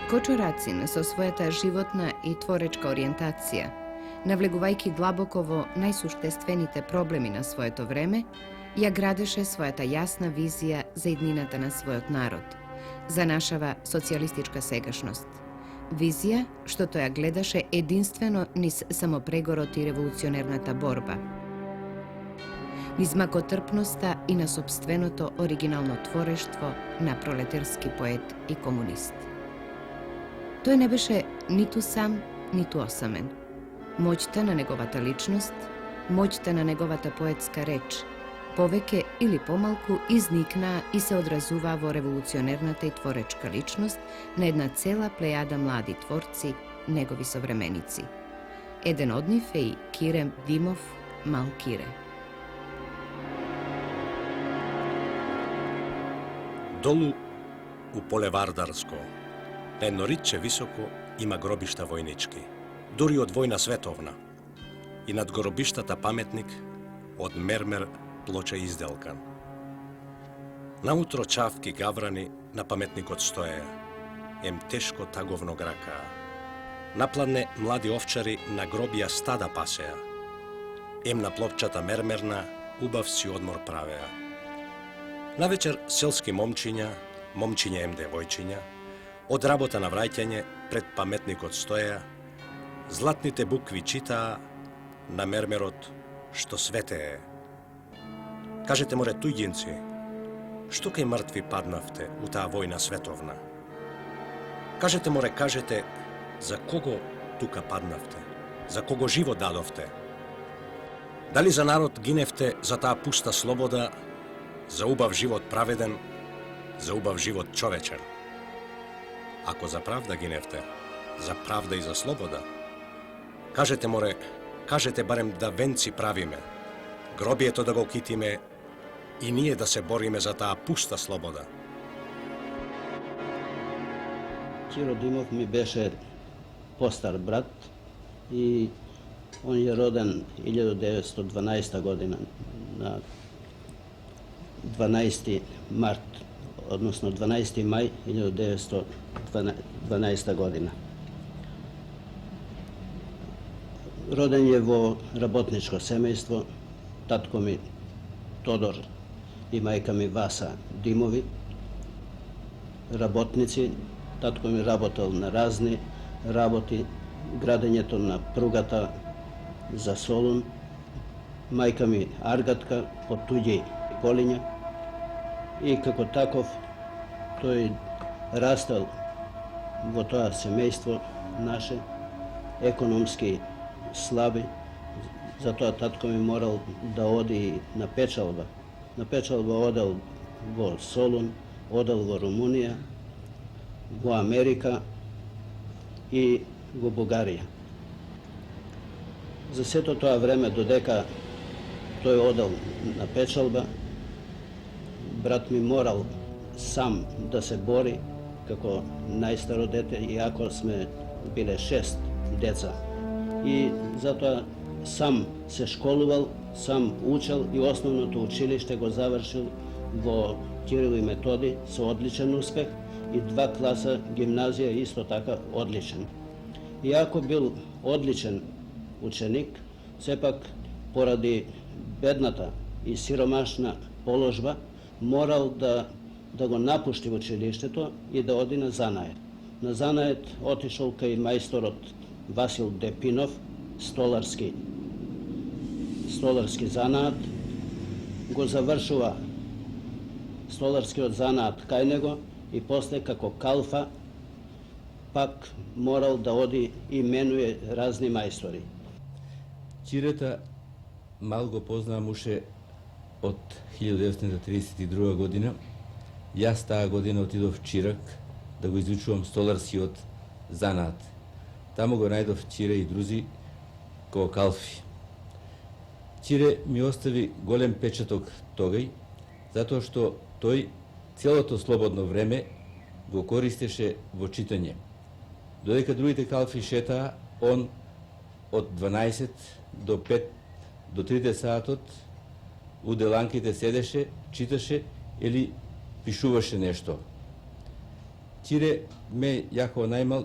Кочорацин со својата животна и творечка ориентација, навлегувајќи длабоко во најсуштествените проблеми на своето време, ја градеше својата јасна визија за иднината на својот народ, за нашава социјалистичка сегашност. Визија што тој ја гледаше единствено низ самопрегорот и револуционерната борба, низ макотрпноста и на сопственото оригинално творештво на пролетарски поет и комунист. Тој не беше ниту сам, ниту осамен. Моќта на неговата личност, моќта на неговата поетска реч, повеќе или помалку изникнаа и се одразуваа во револуционерната и творечка личност на една цела плејада млади творци, негови современици. Еден од нив е и Кире Димов, Мал Кире. Долу у поле Вардарско, на едно ритче високо, има гробишта војнички, дури од војна световна. И над гробиштата паметник од мермер плоча изделкан. Наутро чавки гаврани на паметникот стоеја, ем тешко таговно гракаа. Напладне млади овчари на гробија стада пасеа, ем на плопчата мермерна убав си одмор правеа. Навечер селски момчиња ем девојчиња, од работа на враќање пред паметникот стоеа, златните букви читаа на мермерот што светее. Кажете море туѓинци, што кај мртви паднавте у таа војна световна? Кажете море, кажете, за кого тука паднавте? За кого живот дадовте? Дали за народ гиневте за таа пуста слобода, за убав живот праведен, за убав живот човечен? Ако за правда гиневте, за правда и за слобода, кажете море, кажете барем да венци правиме, гробието да го китиме и ние да се бориме за таа пуста слобода. Киро Димов ми беше постар брат и он е роден 1912 година на 12 март, односно 12 мај 1912 година. Роден е во работничко семејство, татко ми Тодор и мајка ми Васа Димови, работници. Татко ми работел на разни работи, градењето на пругата за Солун, мајка ми аргатка од туѓи полиња и како таков тој растел во тоа семејство наше, економски слаби, затоа татко ми морал да оди на печалба. На печалба одел во Солун, одел во Румунија, во Америка и во Бугарија. За сето тоа време, додека тој одел на печалба, брат ми морал сам да се бори како најстаро дете, иако сме биле 6 деца. И затоа сам се школувал, сам учел и основното училиште го завршил во Кирил и Методи со одличен успех и 2 класа гимназија исто така одличен. Иако бил одличен ученик, сепак поради бедната и сиромашна положба морал да го напушти училиштето и да оди на занаед. На занаед отишол кај мајсторот Васил Депинов, столарски занаат, го завршува столарскиот занаат кај него и после како калфа пак морал да оди и менуе разни мајстори. Кирета мал го познавам уште од 1932 година. Јас таа година отидов Чирак да го изучувам столарскиот занаат. Таму го најдов Чире и друзи као калфи. Чире ми остави голем печаток тогај, затоа што тој целото слободно време го користеше во читање. Додека другите калфи шетаа, он од 12 до 5 до 3 саатот у деланките седеше, читаше или пишуваше нешто. Ćire ме јахо најмал,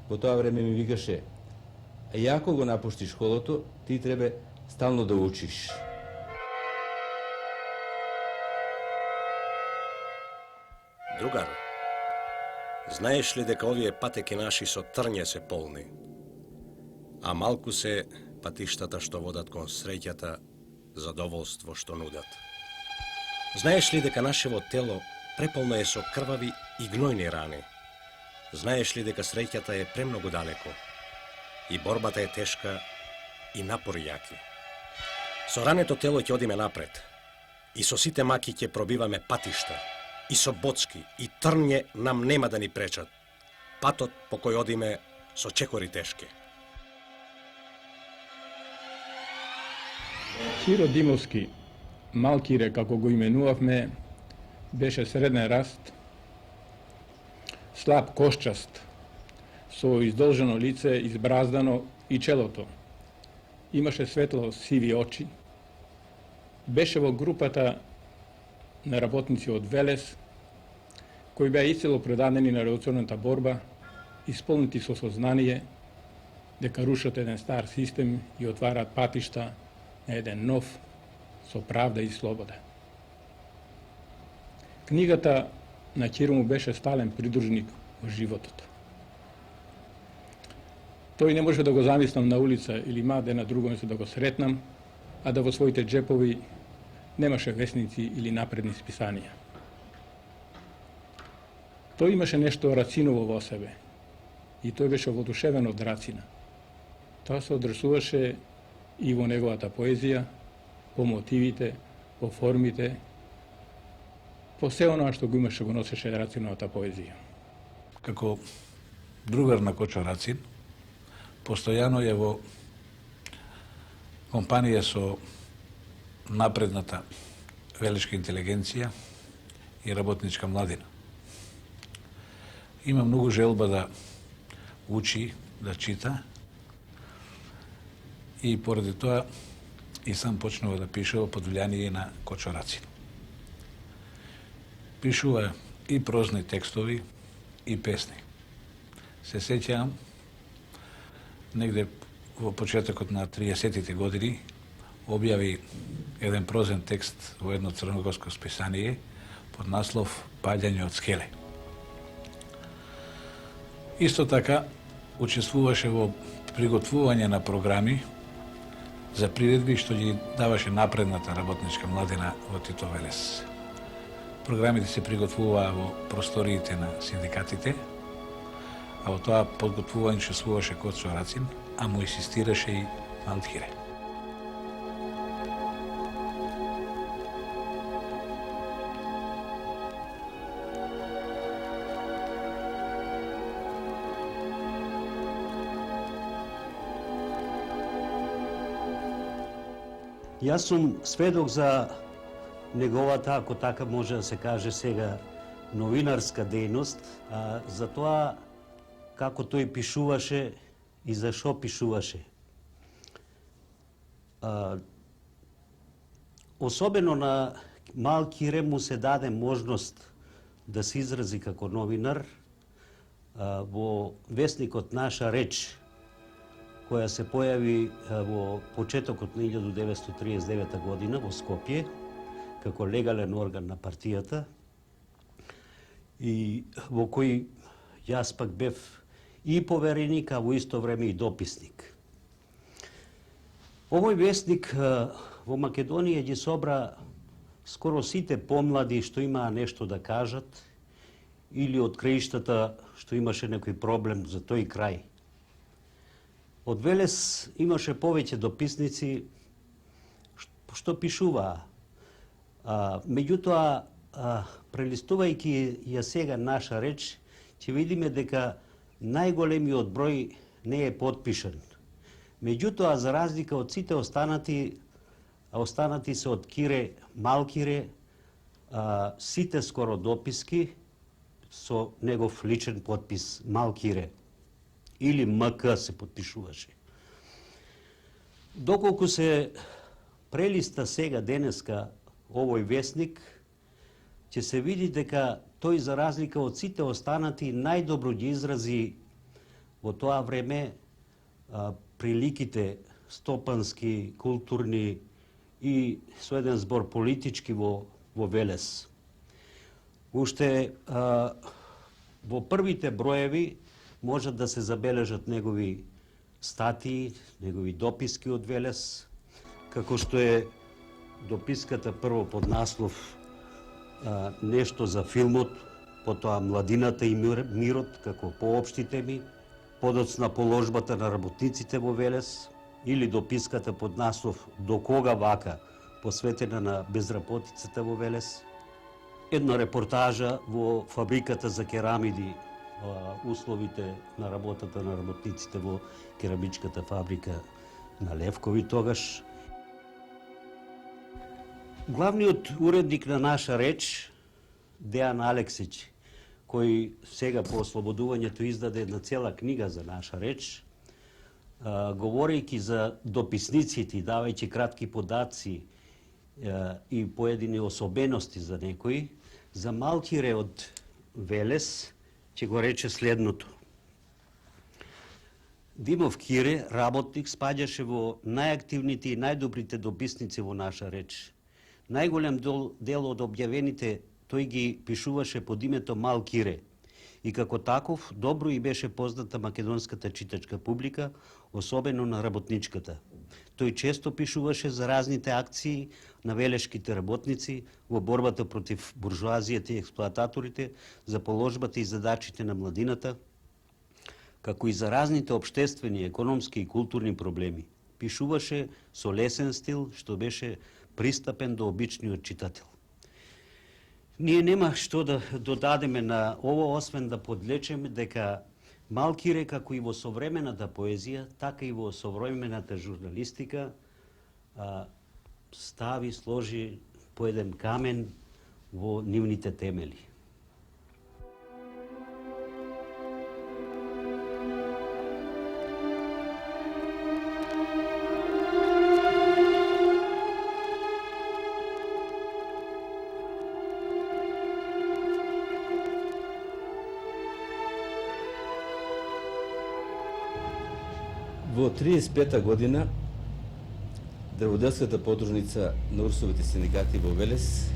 по тоа време ми викаше: "А и ако го напуштиш школото, ти требе стално да учиш." Другар, знаеш ли дека овие патеки наши со трње се полни, а малку се патиштата што водат кон среќата, задоволство што нудат? Знаеш ли дека нашево тело преполно е со крвави и гнојни рани? Знаеш ли дека среќата е премногу далеко и борбата е тешка и напори јаки? Со рането тело ќе одиме напред и со сите маки ќе пробиваме патишта, и со боцки и трње нам нема да ни пречат. Патот по кој одиме со чекори тешки. Чиро Димовски, Малкире, како го именувавме, беше среден раст, слаб кошчаст, со издолжено лице, избраздано и челото. Имаше светло сиви очи. Беше во групата на работници од Велес, кои беа исцело предадени на револуционната борба, исполнети со сознание дека рушат еден стар систем и отварат патишта на еден нов, со правда и слобода. Книгата на Ќиро му беше стален придружник во животот. Тој не може да го замислам на улица или ма дена друго место да го сретнам, а да во своите джепови немаше весници или напредни списанија. Тој имаше нешто рациново во себе и тој беше воодушевен од рацина. Тоа се одрсуваше и во неговата поезија, по мотивите, по формите, по се оноа што го имаше го носеше Рациновата поезија. Како другар на Кочо Рацин, постојано е во компанија со напредната велишка интелигенција и работничка младина. Има многу желба да учи, да чита и поради тоа и сам почнува да пишува под влијание на Кочо Рацин. Пишува и прозни текстови и песни. Се сеќавам негде во почетокот на 30-тите години објави еден прозен текст во едно црногорско списание под наслов "Паѓање од скеле". Исто така учествуваше во приготвување на програми за приредби што ги даваше напредната работничка младина во Тито Велес. Програмите се приготвуваа во просториите на синдикатите, а во тоа подготвување учествуваше Кочо Рацин, а му инсистираше и Малкире. Јас сум сведок за неговата, ако така може да се каже сега, новинарска дејност, за тоа како тој пишуваше и за што пишуваше. Особено на Малкире му се даде можност да се изрази како новинар во весникот Наша реч, која се појави во почетокот на 1939 година во Скопје, како легален орган на партијата, и во кој јас пак бев и повереник, а во исто време и дописник. Овој вестник во Македонија ги собра скоро сите помлади што имаа нешто да кажат или од краиштата што имаше некој проблем за тој крај. Од Велес имаше повеќе дописници што пишуваа. Меѓутоа, прелистувајќи ја сега Наша реч, ќе видиме дека најголемиот број не е подпишан. Меѓутоа, за разлика од сите останати се од Кире Малкире, сите скоро дописки со негов личен подпис Малкире или МК се подпишуваше. Доколку се прелиста сега денеска овој вестник, ќе се види дека тој за разлика од сите останати најдобро ги изрази во тоа време приликите стопански, културни и со еден збор политички во Велес. Уште во првите броеви можат да се забележат негови статии, негови дописки од Велес, како што е дописката прво под наслов Нешто за филмот, потоа Младината и мирот како поопшти теми, подоцна положбата на работниците во Велес, или дописката под наслов До кога вака, посветена на безработицата во Велес, една репортажа во фабриката за керамиди, условите на работата на работниците во керамичката фабрика на Левкови тогаш. Главниот уредник на Наша реч, Дејан Алексич, кој сега по ослободувањето издаде една цела книга за Наша реч, говорејќи за дописниците и давајќи кратки подаци и поедини особености за некои, за Малкире од Велес ќе го рече следното. Димов Кире, работник, спаѓаше во најактивните и најдобрите дописници во Наша реч. Најголем дел од објавените тој ги пишуваше под името Мал Кире и како таков добро и беше позната македонската читачка публика, особено на работничката. Тој често пишуваше за разните акции на велешките работници во борбата против буржуазијата и експлоататорите, за положбата и задачите на младината, како и за разните обштествени, економски и културни проблеми. Пишуваше со лесен стил, што беше пристапен до обичниот читател. Ние нема што да додадеме на ово, освен да подлечеме дека Малкире, како и во современата поезија, така и во современата журналистика, стави, сложи по еден камен во нивните темели. Во 35-та година дрводелската подружница на Урсовите синдикати во Велес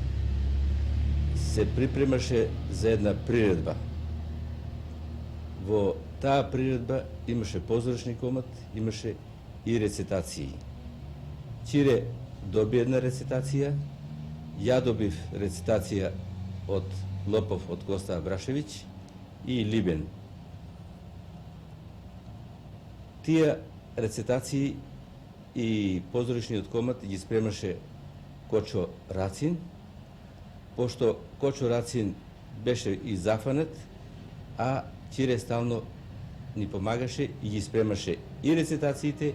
се припремаше за една приредба. Во таа приредба имаше позоришни комат, имаше и рецитации. Чире доби една рецитација, ја добив рецитација од Лопов од Коста Абрашевиќ и Либен. Тие рецитации и позоришниот комат ги спремаше Кочо Рацин, пошто Кочо Рацин беше и зафанет, а Чире стално ни помагаше и ги спремаше и рецитациите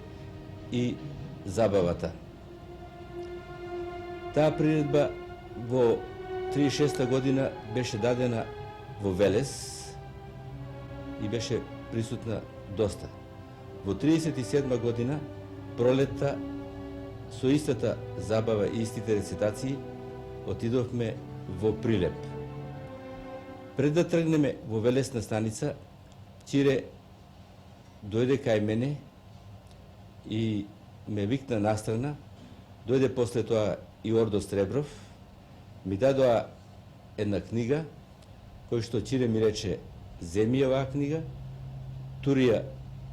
и забавата. Таа приредба во 36-та година беше дадена во Велес и беше присутна доста. Во 37 година, пролетта, со истата забава и истите рецитации, отидовме во Прилеп. Пред да тргнеме во Велесна станица, Чире дојде кај мене и ме викна настрана, дојде после тоа и Ордо Сребров, ми дадоа една книга, кој што Чире ми рече, земи оваа книга, турија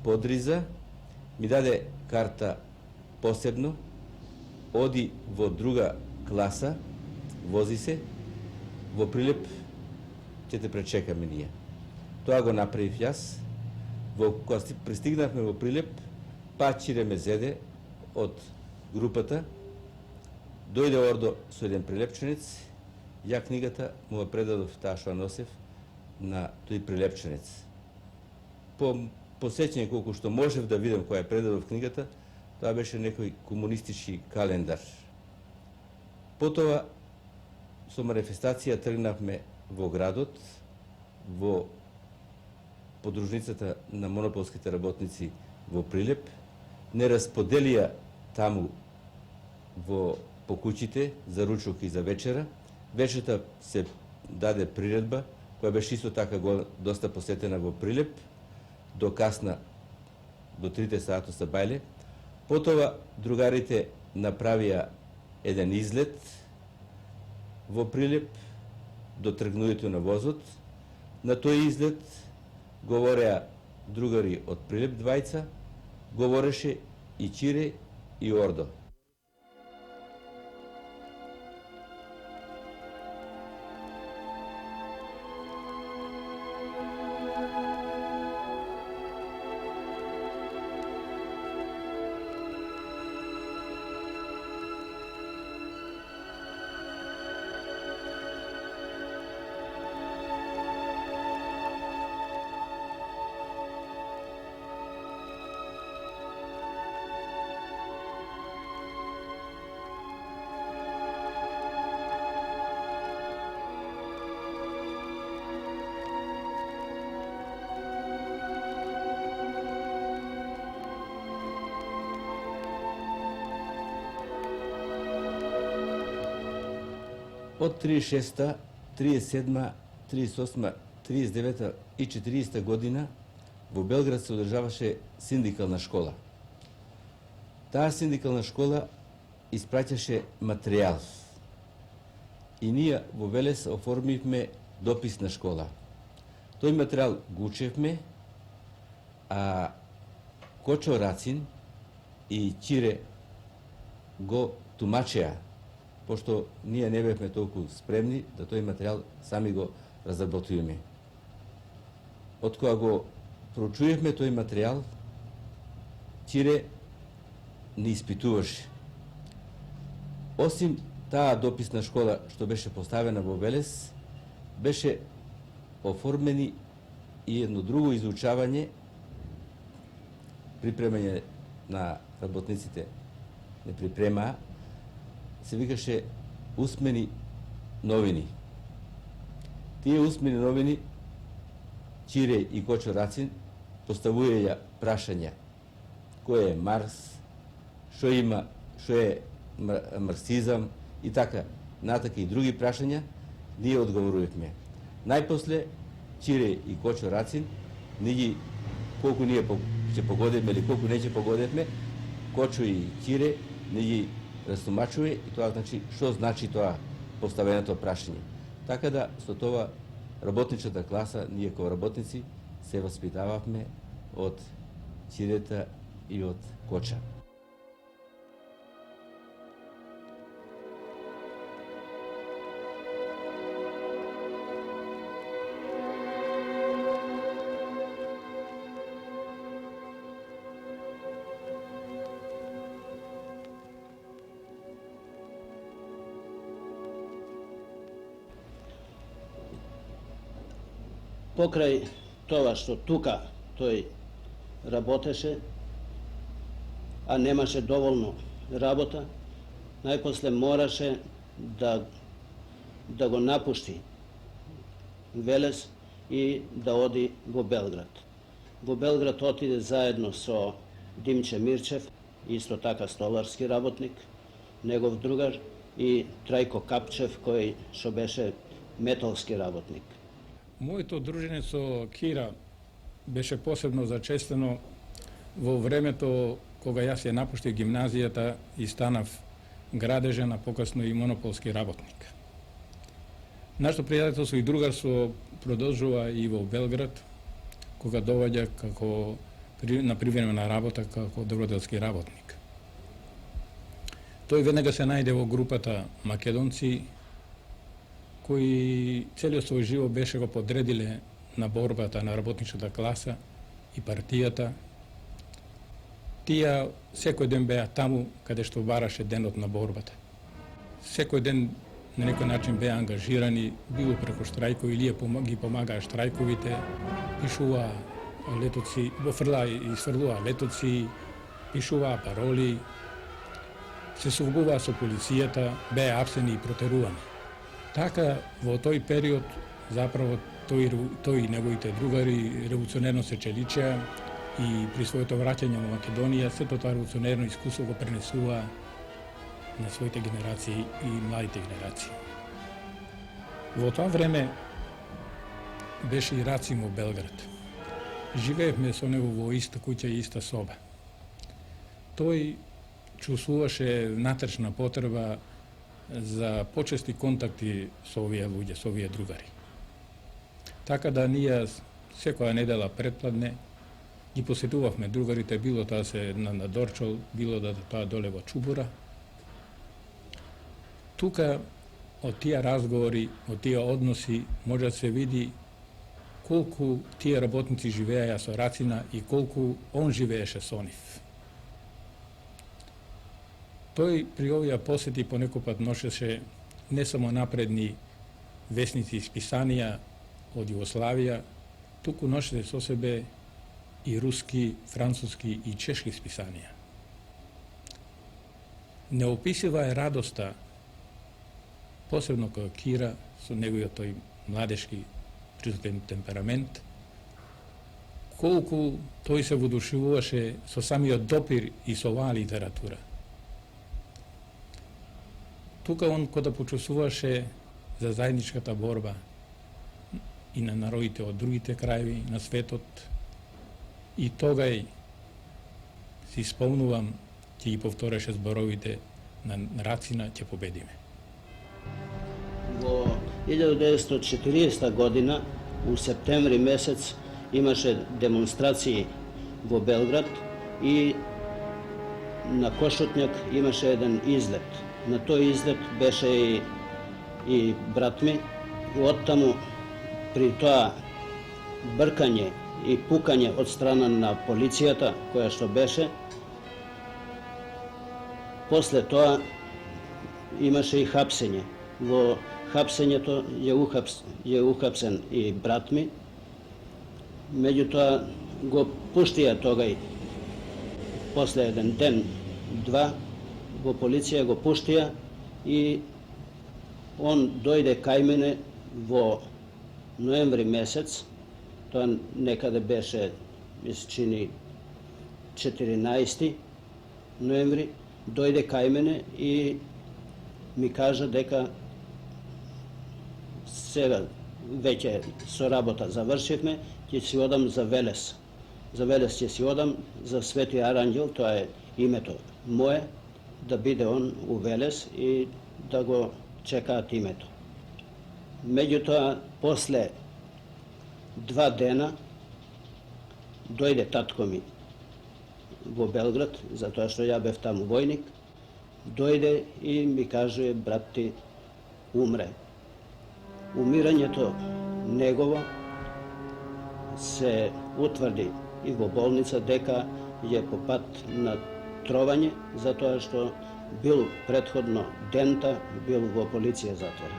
подриза, ми даде карта посебно, оди во друга класа, вози се, во Прилеп ќе те пречекаме ние. Тоа го направив јас. Кога пристигнавме во Прилеп, па Чире ме зеде од групата, дојде Ордо со еден прилепченец, ја книгата му ја предадов таа што носев на тој прилепченец. По посеќање колку што можев да видам која предадов книгата, тоа беше некој комунистички календар. Потоа, со манифестација тргнавме во градот, во подружницата на монополските работници во Прилеп, не расподелија таму по куќите за ручок и за вечера, вечерта се даде приредба, која беше исто така доста посетена во Прилеп, до касна, до 3 сата са бајле. Потоа другарите направија еден излет во Прилеп до тргнуњето на возот. На тој излет говореа другари од Прилеп двајца, говореше и Чире и Ордо. Од 36-та, 37-та, 38-та, 39-та и 40-та година во Белград се одржаваше синдикална школа. Таа синдикална школа испраќаше материјал. И ние во Велес оформивме дописна школа. Тој материјал го учевме, а Кочо Рацин и Чире го тумачеа, пошто ние не бевме толку спремни да тој материјал сами го разработуваме. Од кога го проучувавме тој материјал, Чире не испитуваше. Осим таа дописна школа што беше поставена во Велес, беше оформени и едно друго изучавање, припремање на работниците не припремаа, се викаше усмени новини. Тие усмени новини Чире и Кочо Рацин поставуваја прашања. Кој е Марс, што е марксизам и така, натака и други прашања, ние одговорувавме. Најпосле Чире и Кочо Рацин, колку ние ќе погодевме или колку не ќе погодевме, Кочо и Чире не ги растумачува и тоа значи што значи тоа поставеното прашање. Така да со тоа работничата класа, ние како работници се воспитававме од Чирета и од Коча. Покрај тоа што тука тој работеше, а немаше доволно работа, најпосле мораше да го напушти Велес и да оди во Белград. Во Белград отиде заедно со Димче Мирчев, исто така столарски работник, негов другар, и Трајко Капчев, кој што беше металски работник. Моето дружење со Кира беше посебно зачестено во времето кога јас ја напуштив гимназијата и станав градежен, а покасно и монополски работник. Нашето пријателство и другарство продолжува и во Белград, кога доаѓа на привремена работа како доброделски работник. Тој веднага се најде во групата македонци, кои целиот свој живот беше го подредиле на борбата на работничката класа и партијата. Тие секој ден беа таму каде што бараше денот на борбата. Секој ден на некој начин беа ангажирани, било преку штрајкови, или ги помагаа штрајковите, пишуваа летоци, и сврлуваа летоци, пишуваа пароли, се сообуваа со полицијата, беа апсени и протерувани. Така, во тој период, заправо, тој и неговите другари револуционерно се челичеа и при своето враќање во Македонија, сето тоа револуционерно искуство го пренесува на своите генерации и младите генерации. Во тоа време беше и Рацим во Белград. Живеевме со него во иста куќа и иста соба. Тој чувствуваше натршна потреба за почести контакти со овие луѓе, со овие другари. Така да ние секоја недела предпладне ги посетувавме другарите, било тоа се на Дорчол, било да тоа доле во Чубура. Тука од тие разговори, од тие односи може да се види колку тие работници живееја со Рацина и колку он живееше со нив. Тој при овие посети понекогпат носеше не само напредни весници и списанија од Југославија, туку носеше со себе и руски, француски и чешки списанија. Неописива е радоста, посебно кога Кира, со неговиот тој младешки присутен темперамент, колку тој се водушевуваше со самиот допир и со оваа литература. Тука он кога почувствуваше за заедничката борба и на народите од другите краеви на светот, и тогај си спомнувам, ќе ги повтореше зборовите на Рацина, ќе победиме. Во 1940 година, у септември месец, имаше демонстрации во Белград и на Кошутњак имаше еден излет. На тој излет беше и брат ми, и оттаму при тоа бркање и пукање од страна на полицијата, која што беше, после тоа имаше и хапсење. Во хапсењето е ухапсен и брат ми, меѓутоа го пуштија тогај после еден ден, два, во полиција го пуштија и он дојде кај мене во ноември месец, тоа некаде беше, ми се чини 14 ноември, дојде кај мене и ми кажа дека сега веќе со работа завршивме, ќе си одам за Велес. За Велес ќе си одам, за Свети Аранđел, тоа е името мое, да биде он у Велес и да го чекаат името. Меѓутоа, после 2 дена, дојде татко ми во Белград, затоа што ја бев таму војник, дојде и ми кажува, брат ти умре. Умирањето негово се утврди и во болница дека е по пат на тровање, затоа што бил претходно дента, бил во полиција затвора.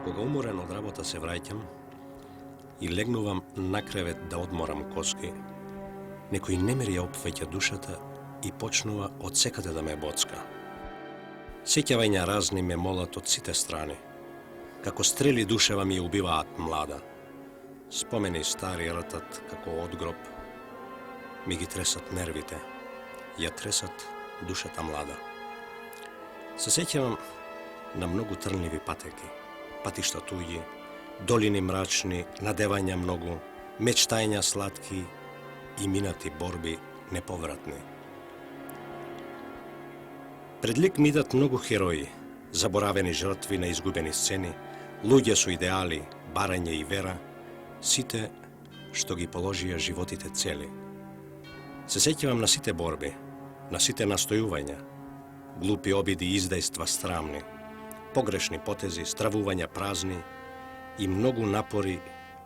Кога уморен од работа се враќам и легнувам на кревет да одморам коски, некој немери ја опфаќа душата и почнува од секаде да ме боцка. Сеќавања разни ме молат од сите страни. Како стрели душева ми ја убиваат млада. Спомени стари ртат како од гроб. Ми ги тресат нервите. Ја тресат душата млада. Се сеќавам на многу трнливи патеки. Патишта туѓи, долини мрачни, надевања многу, мечтања сладки и минати борби неповратни. Пред лик ми идат многу херои, заборавени жртви на изгубени сцени, луѓе со идеали, барање и вера, сите што ги положија животите цели. Се сеќавам на сите борби, на сите настојувања, глупи обиди и издајства срамни, погрешни потези, стравувања празни и многу напори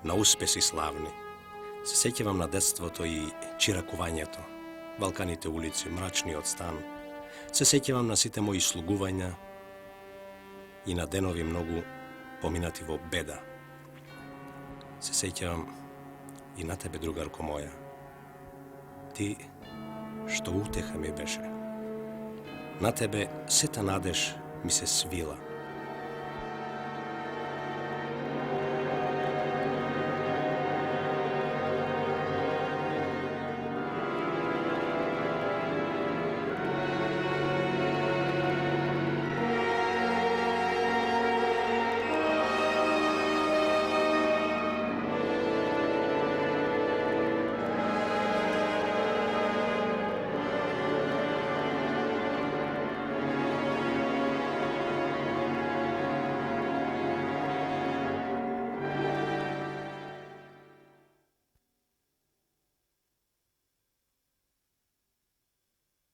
на успеси славни. Се сеќавам на детството и чиракувањето, Балканите улици, мрачниот стан. Се сеќавам на сите мои слугувања и на денови многу поминати во беда. Се сеќавам и на тебе, другарко моја. Ти што утеха ми беше. На тебе сета надеж ми се свила.